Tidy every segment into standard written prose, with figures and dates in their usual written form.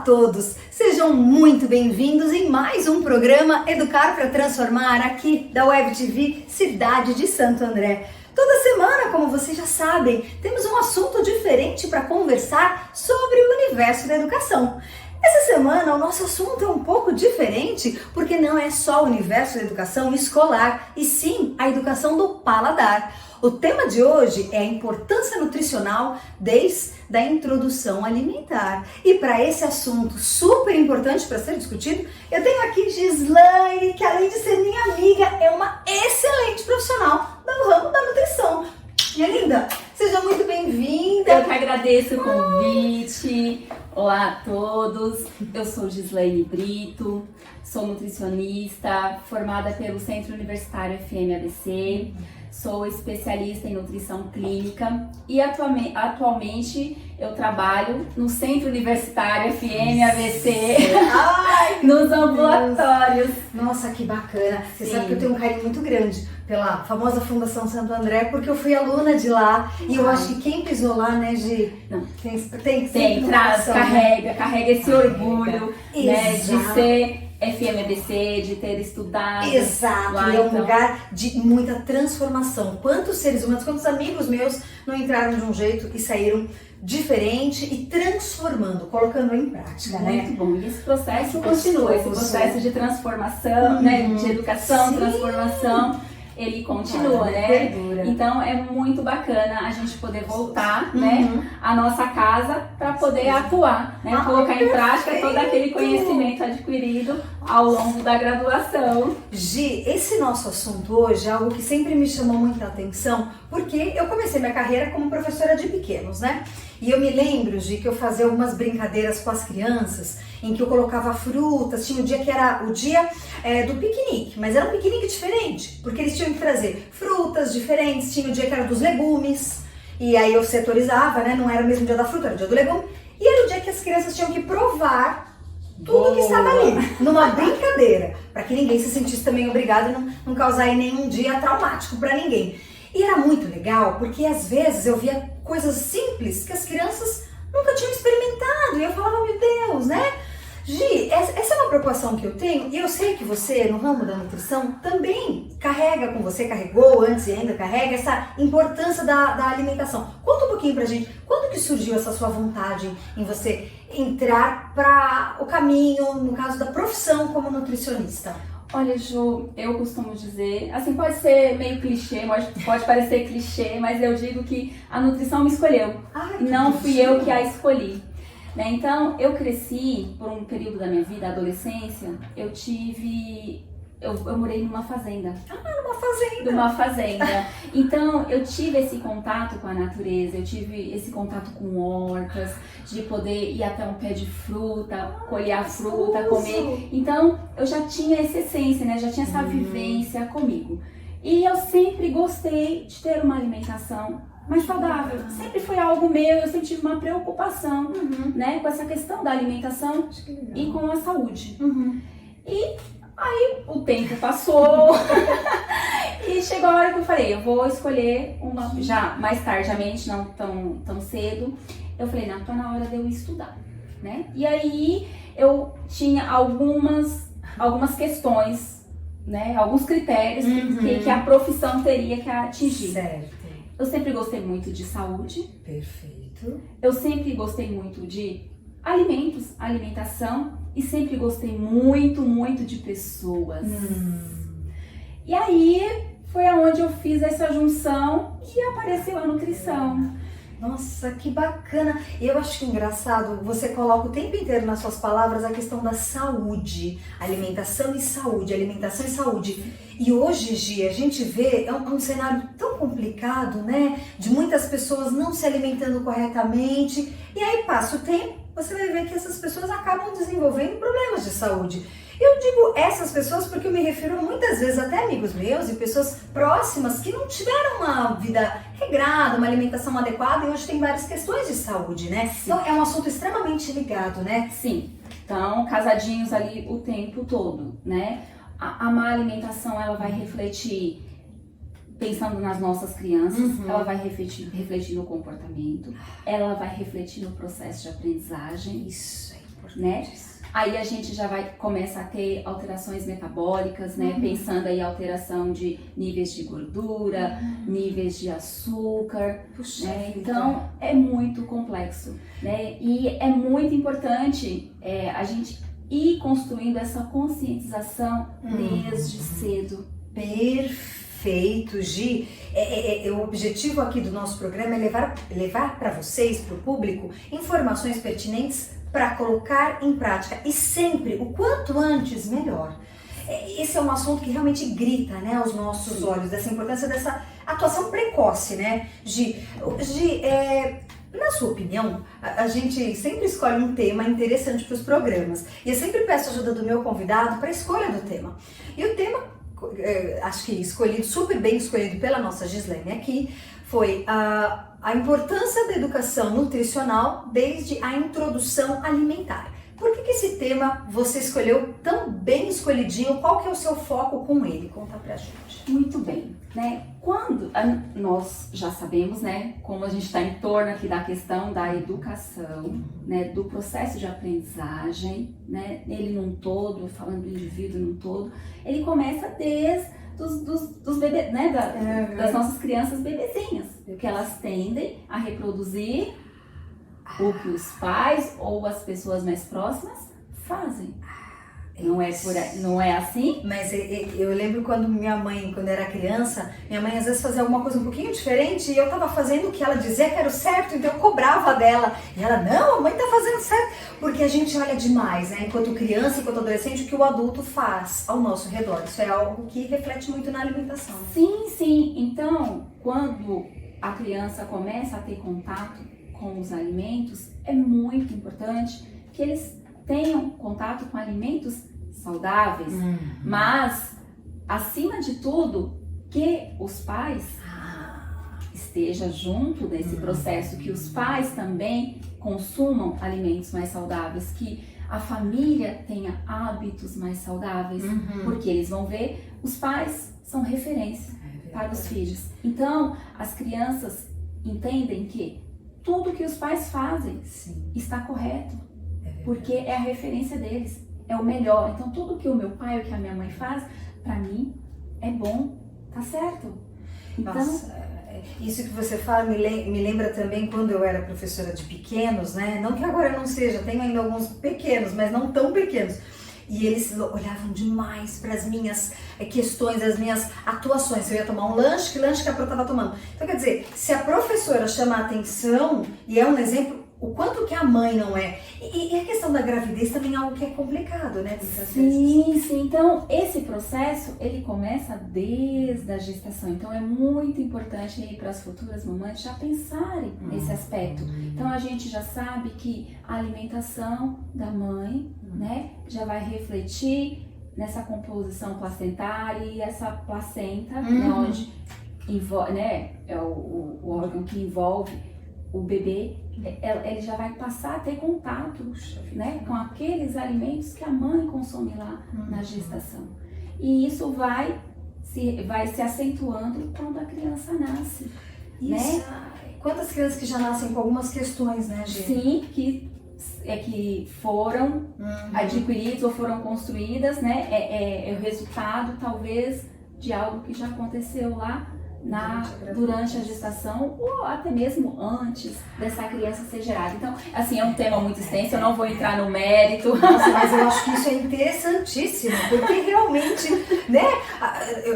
todos, sejam muito bem-vindos em mais um programa Educar para Transformar aqui da Web TV Cidade de Santo André. Toda semana, como vocês já sabem, temos um assunto diferente para conversar sobre o universo da educação. Essa semana o nosso assunto é um pouco diferente porque não é só o universo da educação escolar, e sim a educação do paladar. O tema de hoje é a importância nutricional desde a introdução alimentar. E para esse assunto super importante para ser discutido, eu tenho aqui Gislaine, que além de ser minha amiga, é uma excelente profissional no ramo da nutrição. Minha linda, seja muito bem-vinda. Eu que agradeço o convite. Olá a todos, eu sou Gislaine Brito, sou nutricionista, formada pelo Centro Universitário FMABC, sou especialista em nutrição clínica e atualmente eu trabalho no Centro Universitário FMABC, nos ambulatórios. Nossa, que bacana! Você sabe que eu tenho um carinho muito grande pela famosa Fundação Santo André, porque eu fui aluna de lá e eu acho que quem pisou lá, né, Gi? Carrega esse orgulho, né, de ser FMABC, de ter estudado. Exato, lá, é um lugar de muita transformação. Quantos seres humanos, quantos amigos meus não entraram de um jeito e saíram diferente e transformando, colocando em prática, né? Muito bom. E esse processo continua, esse processo de transformação, né, de educação, transformação, ele continua, né? Então é muito bacana a gente poder voltar, né, à nossa casa para poder atuar, né, colocar em prática todo aquele conhecimento adquirido ao longo da graduação. Gi, esse nosso assunto hoje é algo que sempre me chamou muita atenção, porque eu comecei minha carreira como professora de pequenos, né? E eu me lembro, Gi, que eu fazia algumas brincadeiras com as crianças, em que eu colocava frutas. Tinha um dia que era o dia do piquenique, mas era um piquenique diferente, porque eles tinham que trazer frutas diferentes. Tinha o dia que era dos legumes, e aí eu setorizava, né? Não era o mesmo dia da fruta, era o dia do legume. E era o dia que as crianças tinham que provar tudo que estava ali, numa brincadeira, para que ninguém se sentisse também obrigado e não causar aí nenhum dia traumático para ninguém. E era muito legal, porque às vezes eu via coisas simples que as crianças nunca tinham experimentado, e eu falava, meu Deus, né? Gi, essa é uma preocupação que eu tenho, e eu sei que você, no ramo da nutrição, também carrega com você, carregou antes e ainda carrega essa importância da alimentação. Conta um pouquinho pra gente, quando que surgiu essa sua vontade em você entrar para o caminho, no caso da profissão como nutricionista? Olha, Ju, eu costumo dizer, assim, pode ser meio clichê, pode parecer clichê, mas eu digo que a nutrição me escolheu, e não fui eu que a escolhi. Né? Então, eu cresci por um período da minha vida, adolescência, eu morei numa fazenda. Numa fazenda. Então, eu tive esse contato com a natureza, eu tive esse contato com hortas, de poder ir até um pé de fruta, colher a fruta, comer. Então, eu já tinha essa essência, né? Já tinha essa vivência comigo. E eu sempre gostei de ter uma alimentação mais saudável. Sempre foi algo meu, eu sempre tive uma preocupação, né? Com essa questão da alimentação e com a saúde. E aí o tempo passou e chegou a hora que eu falei, eu vou escolher uma, já mais tardiamente, não tão cedo, eu falei, não, tá na hora de eu estudar, né? E aí eu tinha algumas questões, né? Alguns critérios que a profissão teria que atingir. Certo. Eu sempre gostei muito de saúde. Perfeito. Eu sempre gostei muito de alimentos, alimentação, e sempre gostei muito, muito de pessoas. E aí foi aonde eu fiz essa junção e apareceu a nutrição. Nossa, que bacana! Eu acho que engraçado, você coloca o tempo inteiro nas suas palavras a questão da saúde, alimentação e saúde, alimentação e saúde. E hoje, Gi, a gente vê um cenário tão complicado, né? De muitas pessoas não se alimentando corretamente, e aí passa o tempo, você vai ver que essas pessoas acabam desenvolvendo problemas de saúde. Eu digo essas pessoas porque eu me refiro muitas vezes até amigos meus e pessoas próximas que não tiveram uma vida regrada, uma alimentação adequada, e hoje tem várias questões de saúde, né? Sim. Então é um assunto extremamente ligado, né? Sim, então casadinhos ali o tempo todo, né? A má alimentação, ela vai refletir, pensando nas nossas crianças, ela vai refletir no comportamento, ela vai refletir no processo de aprendizagem. Isso é né? Aí a gente já começa a ter alterações metabólicas, né? Pensando aí alteração de níveis de gordura, níveis de açúcar, né? Então é muito complexo, né? E é muito importante a gente ir construindo essa conscientização desde cedo. Perfeito, Gi. O objetivo aqui do nosso programa é levar para vocês, para o público, informações pertinentes para colocar em prática e sempre, o quanto antes, melhor. Esse é um assunto que realmente grita, né, aos nossos olhos, dessa importância dessa atuação precoce, né, Gi? Gi, na sua opinião, a gente sempre escolhe um tema interessante para os programas e eu sempre peço ajuda do meu convidado para a escolha do tema. E o tema, acho que super bem escolhido pela nossa Gislene aqui, foi a importância da educação nutricional desde a introdução alimentar. Por que esse tema você escolheu tão bem escolhidinho? Qual que é o seu foco com ele? Conta pra gente. Muito bem, né? Quando nós já sabemos, né, como a gente está em torno aqui da questão da educação, né, do processo de aprendizagem, né, ele num todo, falando do indivíduo num todo, ele começa desde dos bebês, né, das nossas crianças bebezinhas, que elas tendem a reproduzir o que os pais ou as pessoas mais próximas fazem. Não é assim? Mas eu lembro quando quando era criança, minha mãe às vezes fazia alguma coisa um pouquinho diferente e eu tava fazendo o que ela dizia que era o certo, então eu cobrava dela. E ela, não, a mãe tá fazendo certo. Porque a gente olha demais, né, enquanto criança, enquanto adolescente, o que o adulto faz ao nosso redor. Isso é algo que reflete muito na alimentação. Sim. Então, quando a criança começa a ter contato com os alimentos, é muito importante que eles tenham contato com alimentos saudáveis, mas, acima de tudo, que os pais estejam junto desse processo, que os pais também consumam alimentos mais saudáveis, que a família tenha hábitos mais saudáveis, porque eles vão ver, os pais são referência para os filhos. Então, as crianças entendem que tudo que os pais fazem está correto, porque é a referência deles, é o melhor. Então, tudo que o meu pai ou que a minha mãe faz, para mim, é bom, tá certo? Então, nossa, isso que você fala me lembra também quando eu era professora de pequenos, né? Não que agora eu não seja, tenho ainda alguns pequenos, mas não tão pequenos. E eles olhavam demais para as minhas questões, as minhas atuações. Se eu ia tomar um lanche, que lanche que a Pro estava tomando. Então, quer dizer, se a professora chama a atenção e é um exemplo, o quanto que a mãe não é. E a questão da gravidez também é algo que é complicado, né? Sim. Então, esse processo, ele começa desde a gestação. Então, é muito importante aí para as futuras mamães já pensarem nesse aspecto. Então, a gente já sabe que a alimentação da mãe, né, já vai refletir nessa composição placentária e essa placenta, né, onde né, é o órgão que envolve o bebê, ele já vai passar a ter contato, né, com aqueles alimentos que a mãe consome lá na gestação. E isso vai se acentuando quando a criança nasce. Isso. Né? Quantas crianças que já nascem com algumas questões, né, Gi? Sim, que foram adquiridas ou foram construídas, né? É o resultado, talvez, de algo que já aconteceu lá durante a gestação ou até mesmo antes dessa criança ser gerada. Então, assim, é um tema muito extenso, eu não vou entrar no mérito. Nossa, mas eu acho que isso é interessantíssimo, porque realmente, né,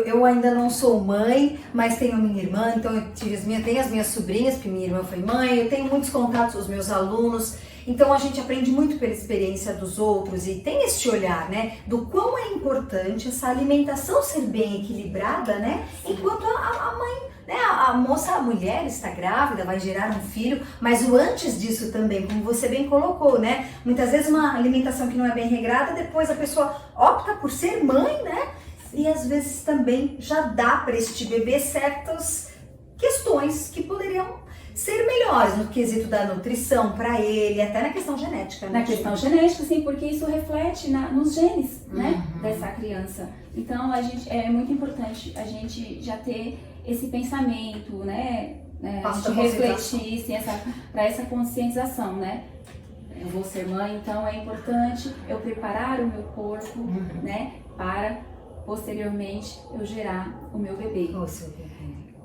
eu ainda não sou mãe, mas tenho minha irmã, então eu tenho as minhas sobrinhas, porque minha irmã foi mãe, eu tenho muitos contatos com os meus alunos. Então a gente aprende muito pela experiência dos outros e tem este olhar, né, do quão é importante essa alimentação ser bem equilibrada, né, enquanto a mãe, né, a mulher está grávida, vai gerar um filho, mas o antes disso também, como você bem colocou, né, muitas vezes uma alimentação que não é bem regrada, depois a pessoa opta por ser mãe, né, e às vezes também já dá para este bebê certas questões que poderiam ser melhores no quesito da nutrição para ele, até na questão genética. Né? Na questão genética, sim, porque isso reflete nos genes, né, dessa criança. Então, é muito importante a gente já ter esse pensamento, né, a gente refletir, sim, para essa conscientização, né. Eu vou ser mãe, então é importante eu preparar o meu corpo, né, para posteriormente eu gerar o meu bebê.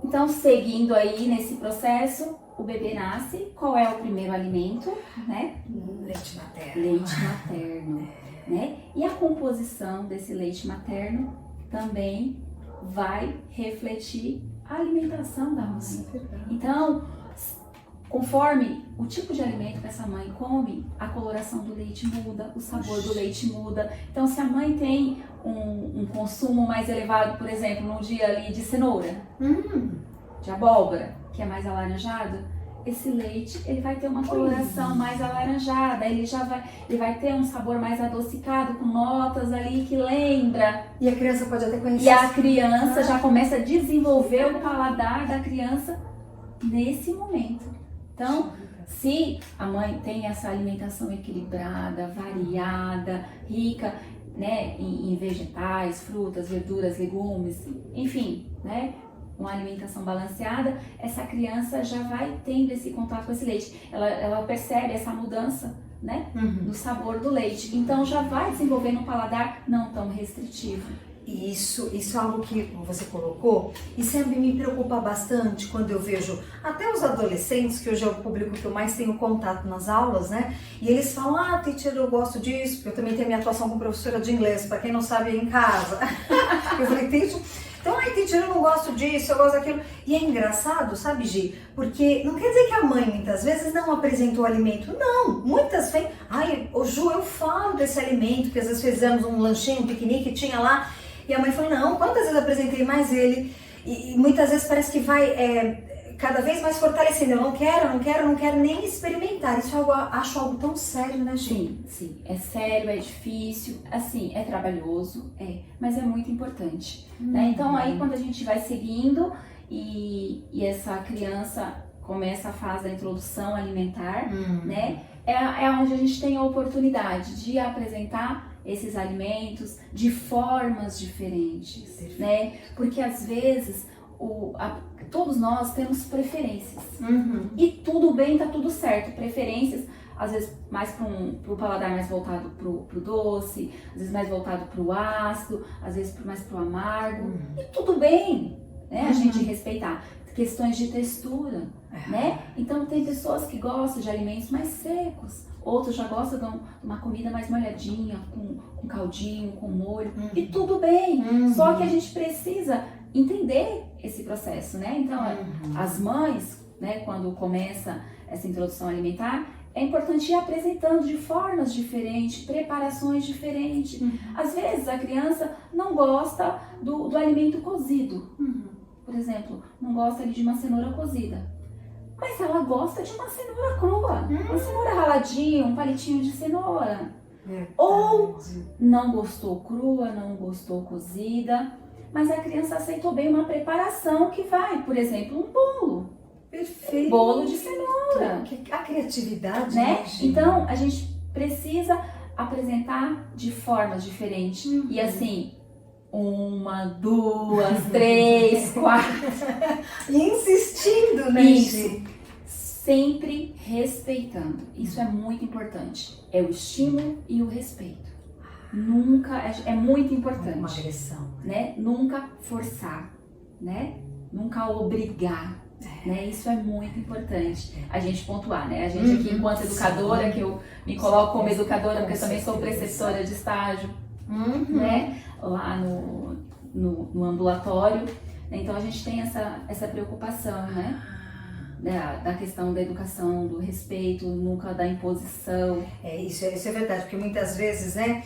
Então, seguindo aí nesse processo, o bebê nasce. Qual é o primeiro alimento, né? Leite materno. Leite materno, né? E a composição desse leite materno também vai refletir a alimentação da mãe. Então, conforme o tipo de alimento que essa mãe come, a coloração do leite muda, o sabor do leite muda. Então, se a mãe tem um consumo mais elevado, por exemplo, num dia ali de cenoura, de abóbora, que é mais alaranjado, esse leite ele vai ter uma coloração mais alaranjada, ele vai ter um sabor mais adocicado, com notas ali que lembra. E a criança pode até conhecer. E a criança já começa a desenvolver o paladar da criança nesse momento. Então, se a mãe tem essa alimentação equilibrada, variada, rica, né, em vegetais, frutas, verduras, legumes, enfim, né, uma alimentação balanceada, essa criança já vai tendo esse contato com esse leite. Ela percebe essa mudança, né, no sabor do leite. Então já vai desenvolvendo um paladar não tão restritivo. Isso é algo que você colocou e sempre me preocupa bastante quando eu vejo até os adolescentes, que hoje é o público que eu mais tenho contato nas aulas, né? E eles falam, teacher, eu gosto disso, porque eu também tenho minha atuação como professora de inglês, para quem não sabe, em casa. Eu falei, teacher, então, teacher, eu não gosto disso, eu gosto daquilo. E é engraçado, sabe, Gi? Porque não quer dizer que a mãe, muitas vezes, não apresentou o alimento. Não, muitas vezes, ô Ju, eu falo desse alimento, que às vezes fizemos um lanchinho, um piquenique, tinha lá. E a mãe falou, não, quantas vezes eu apresentei mais ele? E muitas vezes parece que vai cada vez mais fortalecendo. Eu não quero nem experimentar. Isso acho algo tão sério, né, Gi? Sim. É sério, é difícil, assim, é trabalhoso, mas é muito importante. Né? Então aí quando a gente vai seguindo e essa criança começa a fase da introdução alimentar, né? É onde a gente tem a oportunidade de apresentar esses alimentos de formas diferentes, né? Porque às vezes todos nós temos preferências e tudo bem, tá tudo certo. Preferências, às vezes mais pro paladar mais voltado pro doce, às vezes mais voltado pro ácido, às vezes mais pro amargo, e tudo bem, né? A gente respeitar questões de textura, né? Então tem pessoas que gostam de alimentos mais secos. Outros já gostam de uma comida mais molhadinha, com caldinho, com molho, e tudo bem. Só que a gente precisa entender esse processo, né? Então, as mães, né, quando começa essa introdução alimentar, é importante ir apresentando de formas diferentes, preparações diferentes. Às vezes a criança não gosta do alimento cozido. Por exemplo, não gosta ali de uma cenoura cozida. Mas ela gosta de uma cenoura crua, uma cenoura raladinha, um palitinho de cenoura. Ou não gostou crua, não gostou cozida, mas a criança aceitou bem uma preparação que vai, por exemplo, um bolo. Perfeito. Um bolo de cenoura. A criatividade, né? Então, a gente precisa apresentar de formas diferentes. E assim, 1, 2, 3, 4. E insistindo, né? Isso. Sempre respeitando. Isso é muito importante. É o estímulo e o respeito. Nunca, é muito importante. Uma agressão. Né? Nunca forçar, né? Nunca obrigar. Né? Isso é muito importante. A gente pontuar, né? A gente aqui, enquanto educadora, que eu me coloco como educadora, porque eu também sou preceptora de estágio, né? Lá no ambulatório. Então a gente tem essa preocupação, né? Da questão da educação, do respeito, nunca da imposição. Isso é verdade, porque muitas vezes, né,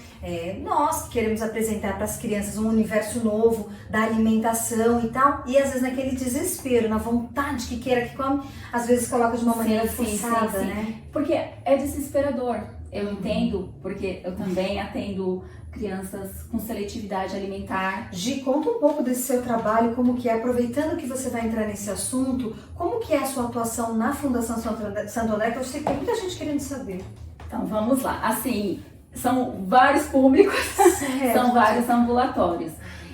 nós queremos apresentar para as crianças um universo novo da alimentação e tal, e às vezes naquele desespero, na vontade que queira que come, às vezes coloca de uma maneira forçada, né? Porque é desesperador. Eu entendo, porque eu também atendo crianças com seletividade alimentar. Gi, conta um pouco desse seu trabalho, como que é, aproveitando que você vai entrar nesse assunto, como que é a sua atuação na Fundação Santo André, que eu sei que tem muita gente querendo saber. Então, vamos lá. Assim, são vários públicos, são vários ambulatórios.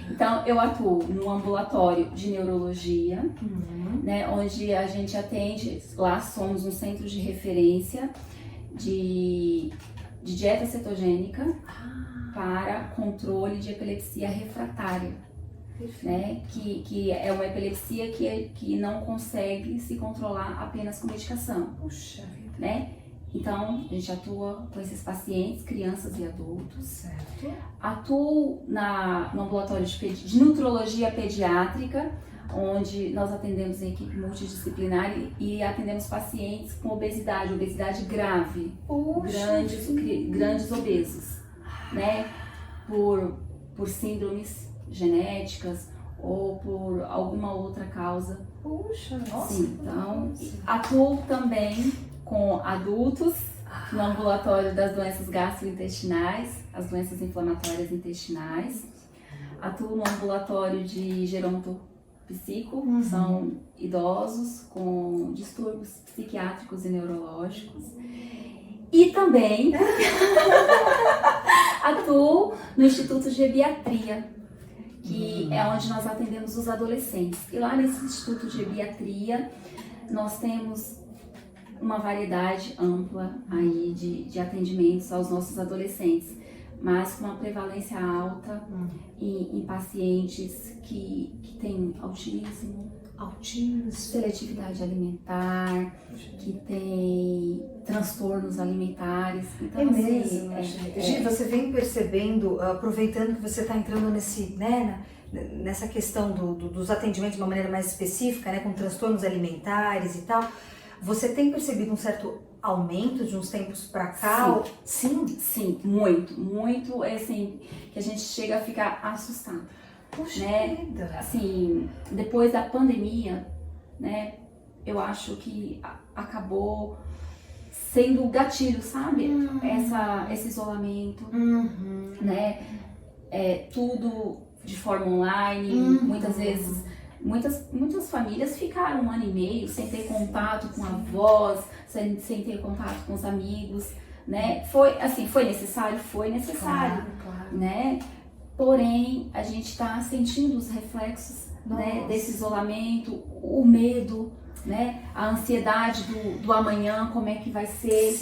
Então, eu atuo no ambulatório de neurologia, né, onde a gente atende, lá somos um centro de referência, de dieta cetogênica para controle de epilepsia refratária, né? Que é uma epilepsia que não consegue se controlar apenas com medicação. Puxa vida. Né? Então, a gente atua com esses pacientes, crianças e adultos. Certo. Atuo no ambulatório de nutrologia pediátrica, onde nós atendemos em equipe multidisciplinar e atendemos pacientes com obesidade grave, grandes obesos, né? Por síndromes genéticas ou por alguma outra causa. Puxa, nossa. Sim, então, atuo também com adultos no ambulatório das doenças gastrointestinais, as doenças inflamatórias intestinais. Atuo no ambulatório de gerontopsico, são idosos com distúrbios psiquiátricos e neurológicos. E também atuo no Instituto de Ebiatria, que é onde nós atendemos os adolescentes. E lá nesse Instituto de Ebiatria, nós temos uma variedade ampla aí de atendimentos aos nossos adolescentes, mas com uma prevalência alta em pacientes que têm autismo, seletividade alimentar, que tem transtornos alimentares. Então, é mesmo, Gi, você vem percebendo, aproveitando que você está entrando nessa questão dos atendimentos de uma maneira mais específica, né, com transtornos alimentares e tal, você tem percebido um certo aumento de uns tempos para cá? Sim, muito, assim, que a gente chega a ficar assustado. Puxa né? vida. Assim, depois da pandemia, né, eu acho que acabou sendo o gatilho, sabe? Esse isolamento, né? Tudo de forma online, muitas vezes. Muitas famílias ficaram 1 ano e meio sem ter contato com avós, sem ter contato com os amigos, né? Foi necessário? Foi necessário, claro. Né? Porém, a gente está sentindo os reflexos, né, desse isolamento, o medo, né? A ansiedade do amanhã, como é que vai ser,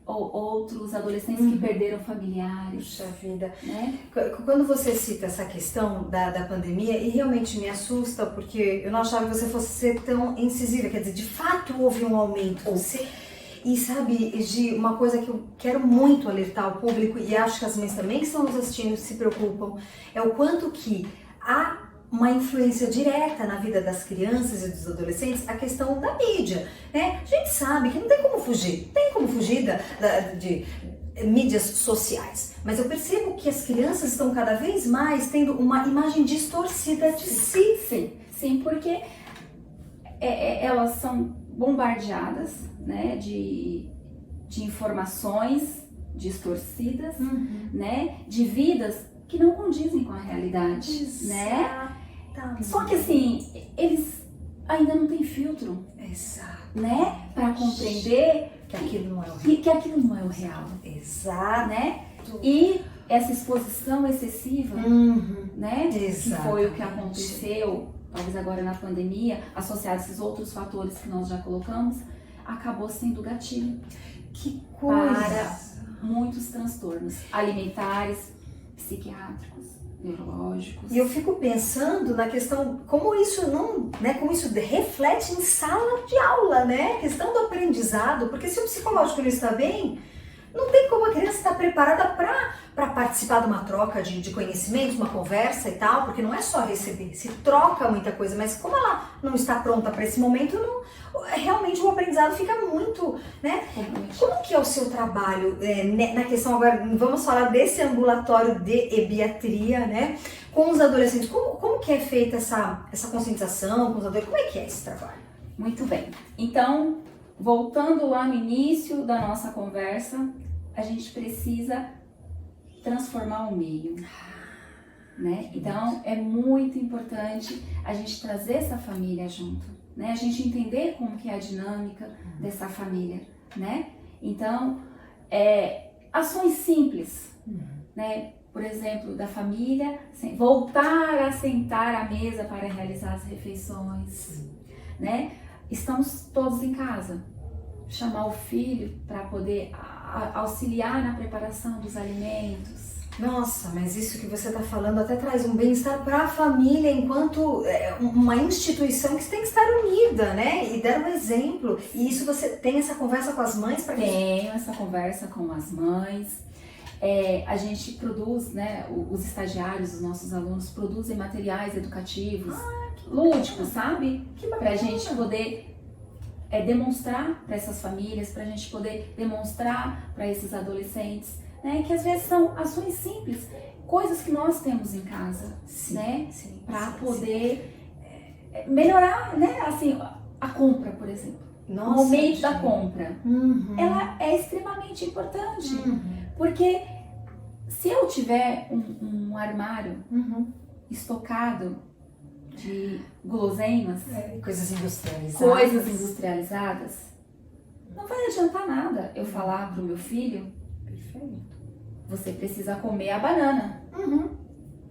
outros adolescentes que perderam familiares. Puxa vida. Né? Quando você cita essa questão da pandemia, e realmente me assusta, porque eu não achava que você fosse ser tão incisiva, quer dizer, de fato houve um aumento. E sabe, Gi, uma coisa que eu quero muito alertar ao público, e acho que as mães também que estão nos assistindo se preocupam, é o quanto que há uma influência direta na vida das crianças e dos adolescentes a questão da mídia, né? A gente sabe que não tem como fugir, de mídias sociais, mas eu percebo que as crianças estão cada vez mais tendo uma imagem distorcida de si. Sim, porque elas são bombardeadas, né, de informações distorcidas, né, de vidas que não condizem com a realidade, né? Só que assim, eles ainda não têm filtro, né, para compreender que aquilo não é o real. Exato, né? E essa exposição excessiva, né, que foi o que aconteceu, talvez agora na pandemia, associado a esses outros fatores que nós já colocamos, acabou sendo gatilho. Que coisa! Para muitos transtornos alimentares, psiquiátricos, neurológicos. E eu fico pensando na questão, como isso reflete em sala de aula, né? A questão do aprendizado, porque se o psicológico não está bem, não tem como a criança estar preparada para participar de uma troca de conhecimentos, uma conversa e tal, porque não é só receber, se troca muita coisa, mas como ela não está pronta para esse momento, realmente o aprendizado fica muito, né? Como que é o seu trabalho na questão agora, vamos falar desse ambulatório de ebiatria, né? Com os adolescentes, como que é feita essa conscientização com os adolescentes, como é que é esse trabalho? Muito bem, então, voltando lá no início da nossa conversa, a gente precisa transformar o meio, né? Então, é muito importante a gente trazer essa família junto, né? A gente entender como que é a dinâmica dessa família, né? Então, ações simples, né? Por exemplo, da família voltar a sentar à mesa para realizar as refeições, né? Estamos todos em casa, chamar o filho para poder auxiliar na preparação dos alimentos. Nossa, mas isso que você está falando até traz um bem-estar para a família enquanto uma instituição que tem que estar unida, né? E dar um exemplo. E isso você tem essa conversa com as mães? Tenho essa conversa com as mães. A gente produz, né? Os estagiários, os nossos alunos produzem materiais educativos, lúdicos, sabe? Para a gente poder demonstrar para essas famílias, para a gente poder demonstrar para esses adolescentes, né, que às vezes são ações simples, coisas que nós temos em casa, sim, né, para poder melhorar, né, assim, a compra, por exemplo. Nossa, o momento da compra, ela é extremamente importante, porque se eu tiver um armário estocado de guloseimas, coisas industrializadas, não vai adiantar nada eu falar pro meu filho, você precisa comer a banana.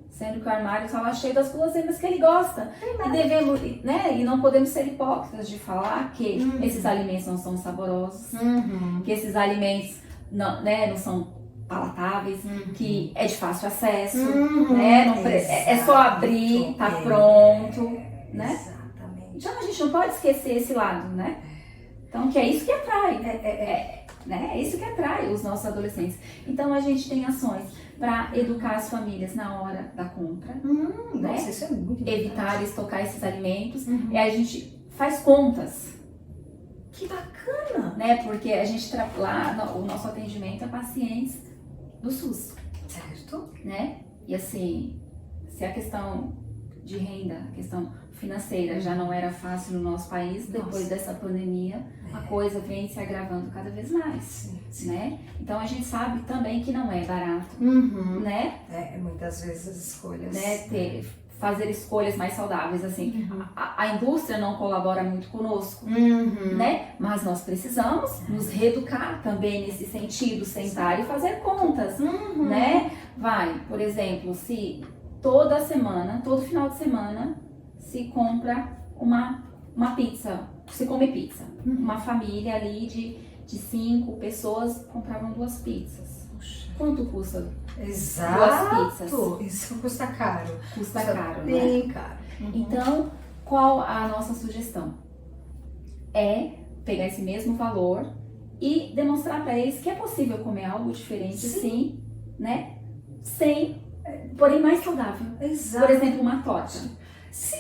Sendo que o armário está lá cheio das guloseimas que ele gosta. E devemos, né? E não podemos ser hipócritas de falar que esses alimentos não são saborosos, que esses alimentos não, né, não são palatáveis, que é de fácil acesso, né? Não, é só abrir, tá pronto, né? Exatamente. Então a gente não pode esquecer esse lado, né? Então que é isso que atrai, né? É isso que atrai os nossos adolescentes. Então a gente tem ações para educar as famílias na hora da compra, né? Nossa, isso é muito importante. Evitar estocar esses alimentos. E a gente faz contas. Que bacana! Né? Porque a gente lá o nosso atendimento é pacientes do SUS. Certo. Né? E assim, se a questão de renda, a questão financeira já não era fácil no nosso país, depois dessa pandemia, a coisa vem se agravando cada vez mais, né? Então a gente sabe também que não é barato, né? Muitas vezes as escolhas, né? Fazer escolhas mais saudáveis, assim. A indústria não colabora muito conosco, né? Mas nós precisamos nos reeducar também nesse sentido, sentar e fazer contas, né? Por exemplo, se toda semana, todo final de semana, se compra uma pizza, se come pizza. Uma família ali de 5 pessoas compravam 2 pizzas. Quanto custa? Exato. 2 pizzas? Isso custa caro. Custa caro, bem né? caro. Então, qual a nossa sugestão? É pegar esse mesmo valor e demonstrar para eles que é possível comer algo diferente, sim, né? Porém mais saudável. Exato. Por exemplo, uma torta. Sim,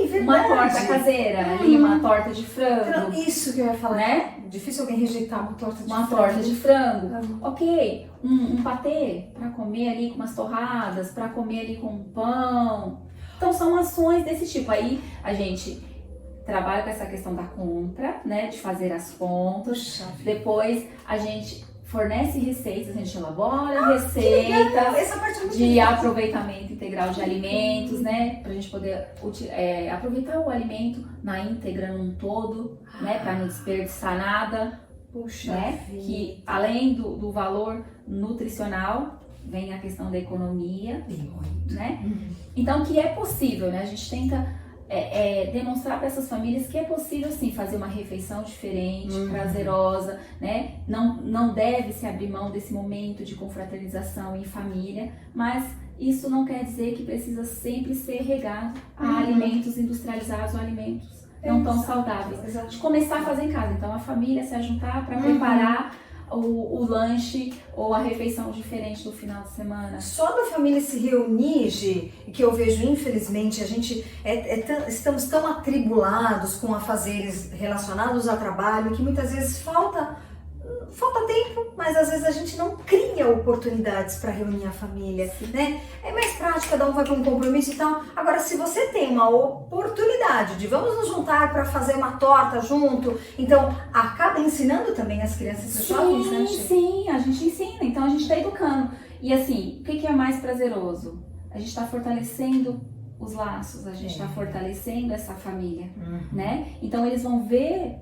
verdade. Uma torta caseira, ali, uma torta de frango. Isso que eu ia falar, né? Difícil alguém rejeitar uma torta de frango. Uma torta de frango. Ok, um patê para comer ali com umas torradas, para comer ali com pão. Então são ações desse tipo. Aí a gente trabalha com essa questão da compra, né? De fazer as contas. Depois a gente fornece receitas, a gente elabora receitas de aproveitamento integral de alimentos, né? Pra gente poder aproveitar o alimento na íntegra, num todo, né? Pra não desperdiçar nada. Puxa, né? Que além do valor nutricional, vem a questão da economia, né? Então, que é possível, né? A gente tenta demonstrar para essas famílias que é possível, sim, fazer uma refeição diferente, prazerosa, né? Não deve se abrir mão desse momento de confraternização em família, mas isso não quer dizer que precisa sempre ser regado a alimentos industrializados ou alimentos não tão saudáveis. De começar a fazer em casa. Então, a família se juntar para preparar o lanche ou a refeição diferente do final de semana. Só da família se reunir, Gi, que eu vejo, infelizmente, a gente estamos tão atribulados com afazeres relacionados ao trabalho que muitas vezes falta tempo, mas às vezes a gente não cria oportunidades para reunir a família, né? É mais prático, cada um vai para um compromisso e tal. Agora, se você tem uma oportunidade de vamos nos juntar para fazer uma torta junto, então acaba ensinando também as crianças e os jovens, né? Sim, a gente ensina, então a gente está educando. E assim, o que é mais prazeroso? A gente está fortalecendo os laços, a gente está fortalecendo essa família, né? Então eles vão ver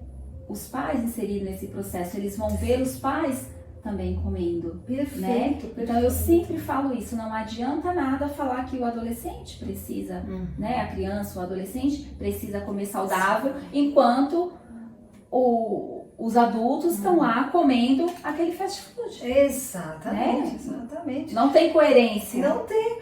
os pais inseridos nesse processo, eles vão ver os pais também comendo, né? Então eu sempre falo isso, não adianta nada falar que o adolescente precisa, né? A criança, o adolescente precisa comer saudável, enquanto os adultos estão lá comendo aquele fast food. Exatamente, exatamente. Não tem coerência. Não tem.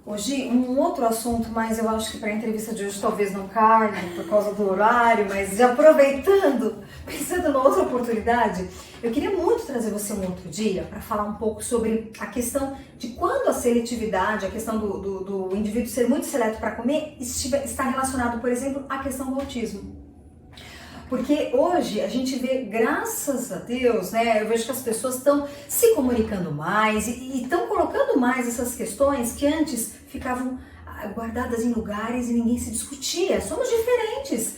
Hoje, um outro assunto, mas eu acho que para a entrevista de hoje talvez não caia por causa do horário, mas já aproveitando, pensando numa outra oportunidade, eu queria muito trazer você um outro dia para falar um pouco sobre a questão de quando a seletividade, a questão do indivíduo ser muito seleto para comer, está relacionado, por exemplo, à questão do autismo. Porque hoje a gente vê, graças a Deus, né, eu vejo que as pessoas estão se comunicando mais e estão colocando mais essas questões que antes ficavam guardadas em lugares e ninguém se discutia. Somos diferentes,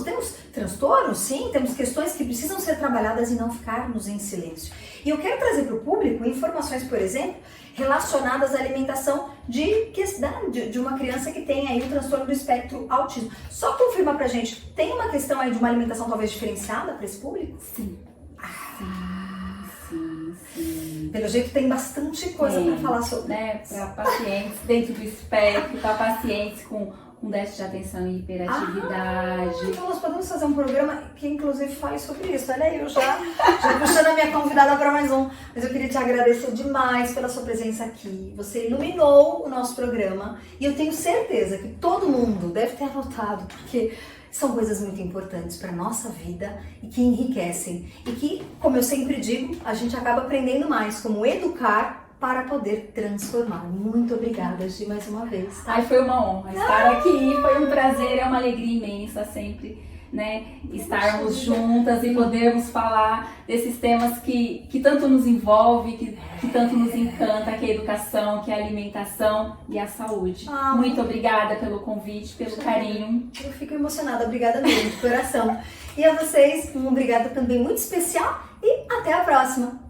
temos transtornos, sim, temos questões que precisam ser trabalhadas e não ficarmos em silêncio. E eu quero trazer para o público informações, por exemplo, relacionadas à alimentação de uma criança que tem aí o transtorno do espectro autismo. Só confirma pra gente, tem uma questão aí de uma alimentação talvez diferenciada para esse público? Sim. Sim. Pelo jeito tem bastante coisa para falar sobre. Né, para pacientes dentro do espectro, para pacientes com déficit de atenção e hiperatividade. Então nós podemos fazer um programa que inclusive fale sobre isso. Olha aí, eu já puxando a minha convidada para mais um. Mas eu queria te agradecer demais pela sua presença aqui. Você iluminou o nosso programa e eu tenho certeza que todo mundo deve ter anotado, porque são coisas muito importantes para a nossa vida e que enriquecem. E que, como eu sempre digo, a gente acaba aprendendo mais como educar para poder transformar. Muito obrigada, Gi, mais uma vez. Tá? Ai, foi uma honra estar aqui, foi um prazer, é uma alegria imensa sempre, né, estarmos juntas e podermos falar desses temas que tanto nos envolve, que tanto nos encanta, que é a educação, que é a alimentação e a saúde. Muito obrigada pelo convite, pelo carinho. Eu fico emocionada, obrigada mesmo, de coração. E a vocês, um obrigada também muito especial e até a próxima.